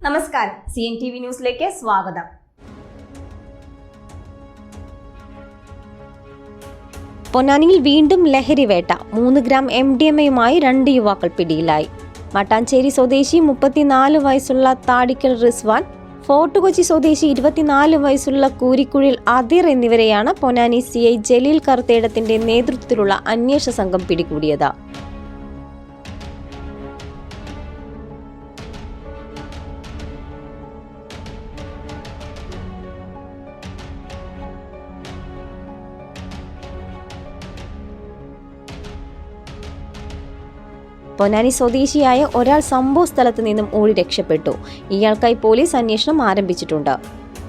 നമസ്കാരം, CNTV ന്യൂസിലേക്ക് സ്വാഗതം. പൊന്നാനിയിൽ വീണ്ടും ലഹരിവേട്ട. 3 ഗ്രാം MDMA-യുമായി 2 യുവാക്കൾ പിടിയിലായി. മട്ടാഞ്ചേരി സ്വദേശി 34 വയസ്സുള്ള താടിക്കൽ റിസ്വാൻ, ഫോർട്ട് കൊച്ചി സ്വദേശി 24 വയസ്സുള്ള കൂരിക്കുഴിൽ അദിർ എന്നിവരെയാണ് പൊന്നാനി CI ജലീൽ കറുത്തേടത്തിന്റെ നേതൃത്വത്തിലുള്ള അന്വേഷണ സംഘം പിടികൂടിയത്. പൊന്നാനി സ്വദേശിയായ ഒരാൾ സംഭവ സ്ഥലത്ത് നിന്നും ഓടി രക്ഷപ്പെട്ടു. ഇയാൾക്കായി പോലീസ് അന്വേഷണം ആരംഭിച്ചിട്ടുണ്ട്.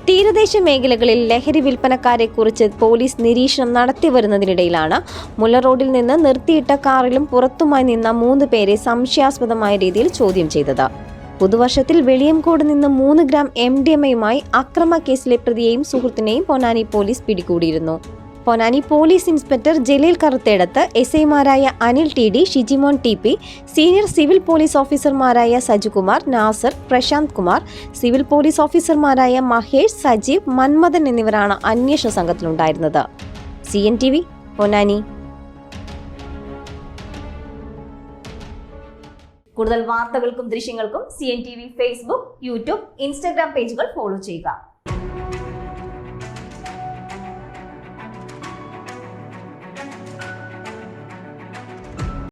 തീരദേശ മേഖലകളിൽ ലഹരി വിൽപ്പനക്കാരെ കുറിച്ച് പോലീസ് നിരീക്ഷണം നടത്തി വരുന്നതിനിടയിലാണ് മുല്ല റോഡിൽ നിന്ന് നിർത്തിയിട്ട കാറിലും പുറത്തുമായി നിന്ന 3 പേരെ സംശയാസ്പദമായ രീതിയിൽ ചോദ്യം ചെയ്തത്. പുതുവർഷത്തിൽ വെളിയംകോട് നിന്ന് 3 ഗ്രാം MDMA-യുമായി അക്രമ കേസിലെ പ്രതിയെയും സുഹൃത്തിനെയും പൊന്നാനി പോലീസ് പിടികൂടിയിരുന്നു. പൊന്നാനി പോലീസ് ഇൻസ്പെക്ടർ ജലീൽ കറുത്തേടത്ത്, SI-മാരായ Anil TD, Shijimon TP, senior civil police ഓഫീസർമാരായ സജുകുമാർ, നാസർ, പ്രശാന്ത് കുമാർ, സിവിൽ പോലീസ് ഓഫീസർമാരായ മഹേഷ്, സജീവ്, മന്മഥൻ എന്നിവരാണ് അന്വേഷണ സംഘത്തിലുണ്ടായിരുന്നത്. CNTV പൊന്നാനി. കൂടുതൽ വാർത്തകൾക്കും ദൃശ്യങ്ങൾക്കും CNTV ഫേസ്ബുക്ക്, യൂട്യൂബ്, ഇൻസ്റ്റഗ്രാം പേജുകൾ ഫോളോ ചെയ്യുക.